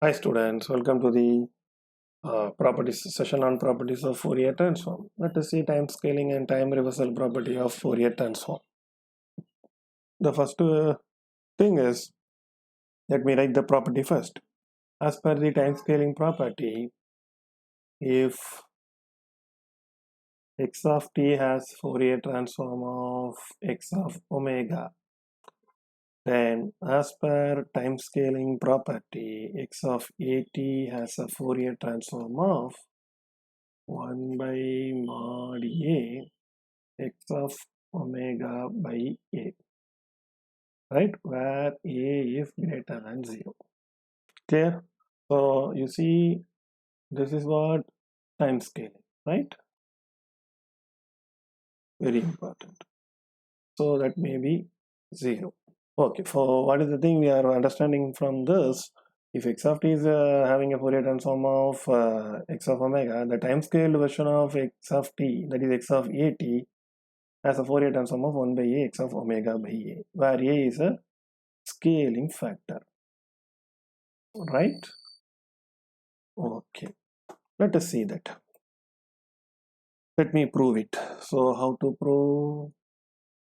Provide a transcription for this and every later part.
Hi students, welcome to the properties session on properties of Fourier Transform. Let us see time scaling and time reversal property of Fourier Transform. The first thing is, let me write the property first. As per the time scaling property, if x of t has Fourier transform of x of omega, then as per time scaling property, x of at has a Fourier transform of 1 by mod a x of omega by a, right, where a is greater than 0. Clear? So you see, this is what time scaling, right? Very important. So that may be 0. Okay, for what is the thing we are understanding from this? If x of t is having a Fourier transform of x of omega, the time scaled version of x of t, that is x of at, has a Fourier transform of 1 by a x of omega by a, where a is a scaling factor, right? Okay, let us see that. Let me prove it. So how to prove?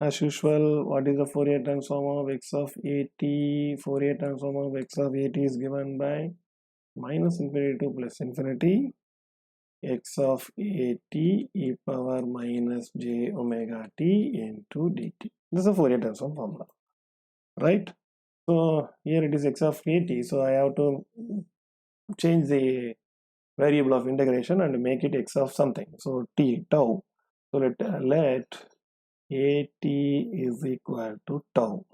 As usual, what is the Fourier transform of x of at? Fourier transform of x of at is given by minus infinity to plus infinity x of at e power minus j omega t into dt. This is a Fourier transform formula, right? So here it is x of at, so I have to change the variable of integration and make it x of something. So t, tau. So let at is equal to tau.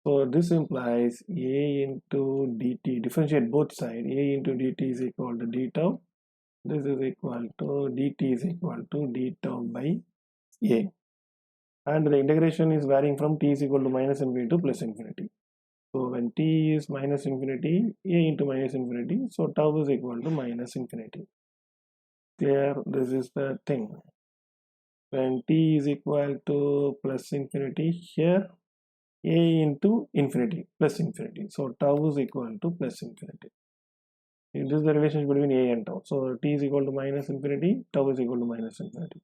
So this implies a into dt, differentiate both sides, a into dt is equal to d tau. This is equal to dt is equal to d tau by a. And the integration is varying from t is equal to minus infinity to plus infinity. So when t is minus infinity, a into minus infinity, so tau is equal to minus infinity. Clear? This is the thing. When t is equal to plus infinity, here a into infinity plus infinity, so tau is equal to plus infinity. This is the relationship between a and tau. So t is equal to minus infinity, tau is equal to minus infinity.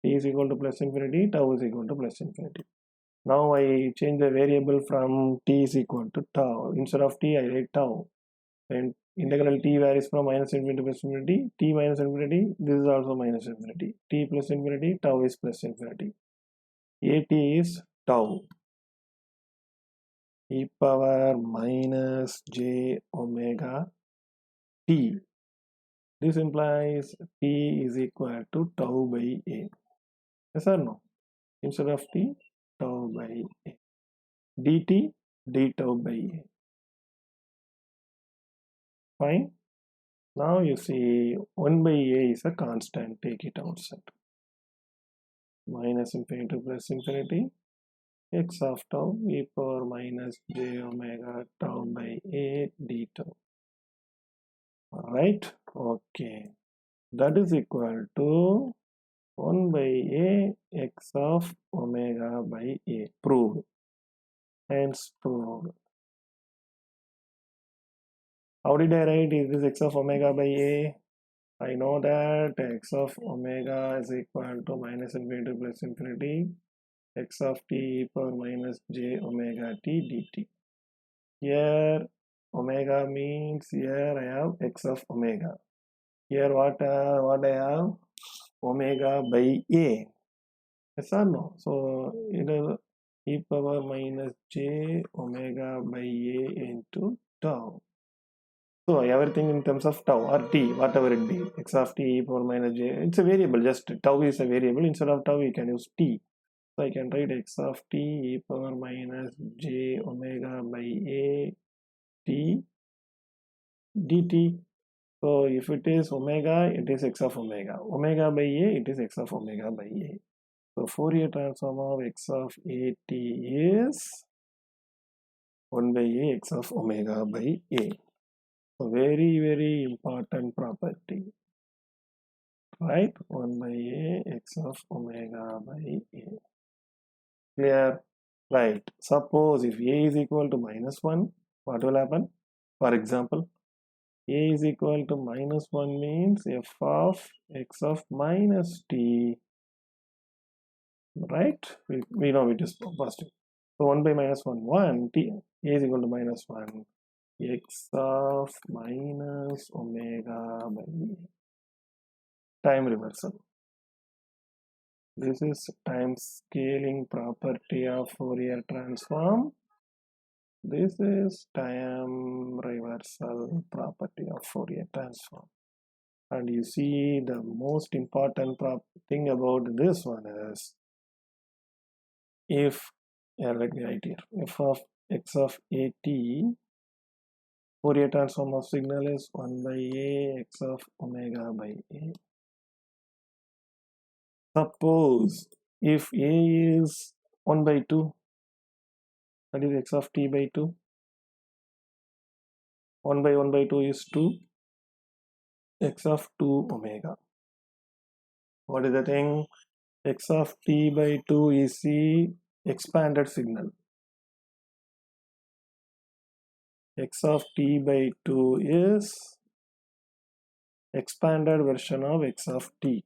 T is equal to plus infinity, tau is equal to plus infinity. Now I change the variable from t is equal to tau. Instead of t, I write tau. When integral t varies from minus infinity to plus infinity, t minus infinity, this is also minus infinity. T plus infinity, tau is plus infinity. At is tau e power minus j omega t. This implies t is equal to tau by a. Yes or no? Instead of t, tau by a. dt, d tau by a. Fine. Now you see 1 by a is a constant. Take it outside. Minus infinity to plus infinity. X of tau e power minus j omega tau by a d tau. Alright? Okay. That is equal to 1 by a x of omega by a. Proved. Hence proved. How did I write is this x of omega by a? I know that x of omega is equal to minus infinity to plus infinity x of t e power minus j omega t dt. Here omega means here I have x of omega. Here what I have? Omega by a. Yes or no? So it is e power minus j omega by a into tau. So everything in terms of tau or t, whatever it be, x of t e power minus j, it's a variable, just tau is a variable. Instead of tau, we can use t. So I can write x of t e power minus j omega by a t dt. So if it is omega, it is x of omega. Omega by a, it is x of omega by a. So Fourier transform of x of a t is 1 by a x of omega by a. So very important property, right? 1 by a x of omega by a. Clear? Right. Suppose if a is equal to minus 1, what will happen? For example, a is equal to minus 1 means f of x of minus t, right? We know it is positive. So 1 by minus 1, 1, t, a is equal to minus 1, x of minus omega by time reversal. This is time scaling property of Fourier transform. This is time reversal property of Fourier transform. And you see the most important thing about this one is, if, let me write here, f of x of at, Fourier transform of signal is 1 by a x of omega by a. Suppose if a is 1 by 2, that is x of t by 2. 1 by 1 by 2 is 2, x of 2 omega. What is the thing? X of t by 2 is the expanded signal. X of t by 2 is expanded version of x of t.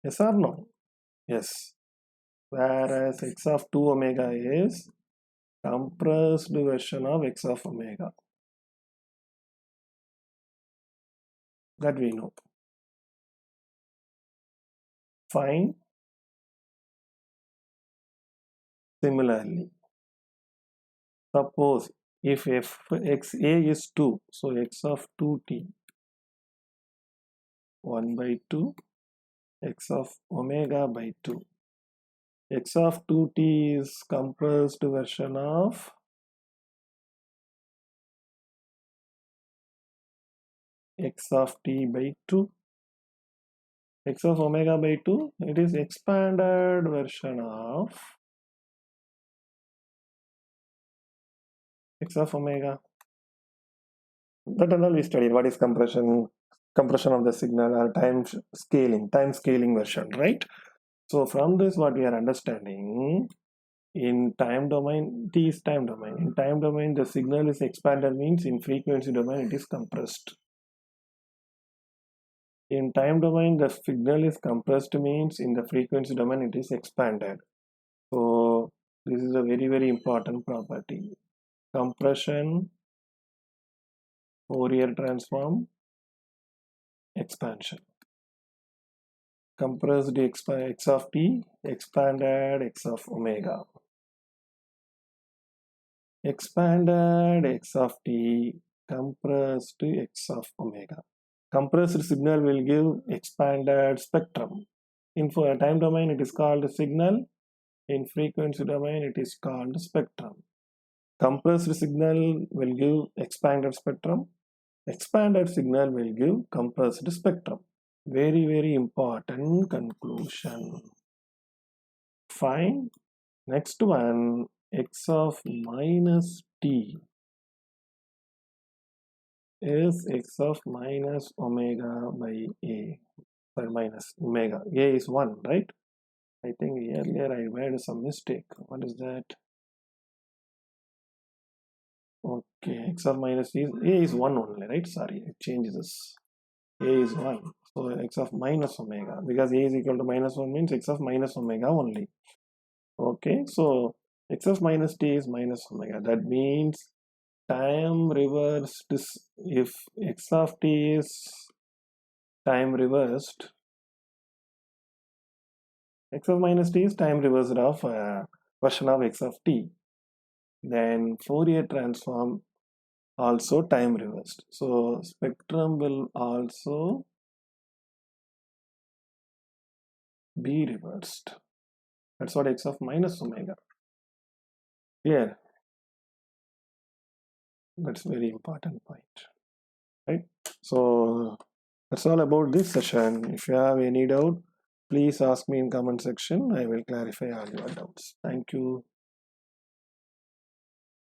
Yes or no? Yes. Whereas x of 2 omega is compressed version of x of omega. That we know. Fine. Similarly, suppose if x a is 2, so x of 2t 1 by 2 x of omega by 2. X of 2t is compressed version of x of t by 2. X of omega by 2, it is expanded version of x of omega. That and all we studied. What is compression? Compression of the signal or time scaling version, right? So from this, what we are understanding, in time domain, t is time domain. In time domain, the signal is expanded, means in frequency domain, it is compressed. In time domain, the signal is compressed, means in the frequency domain, it is expanded. So this is a very, very important property. Compression, Fourier transform, expansion. Compressed x of t, expanded x of omega. Expanded x of t, compressed x of omega. Compressed signal will give expanded spectrum. In time domain, it is called signal. In frequency domain, it is called spectrum. Compressed signal will give expanded spectrum. Expanded signal will give compressed spectrum. Very, very important conclusion. Fine. Next one, x of minus t is x of minus omega by a. Sorry, minus omega. A is 1, right? I think earlier I made some mistake. What is that? Okay, x of minus a is 1 only, right? Sorry, it changes. A is 1. So x of minus omega, because a is equal to minus 1 means x of minus omega only. Okay, so x of minus t is minus omega. That means time reversed, if x of t is time reversed, x of minus t is time reversed of version of x of t. Then Fourier transform also time reversed. So spectrum will also be reversed. That's what x of minus omega. Clear? That's very important point, right? So that's all about this session. If you have any doubt, please ask me in comment section. I will clarify all your doubts. Thank you.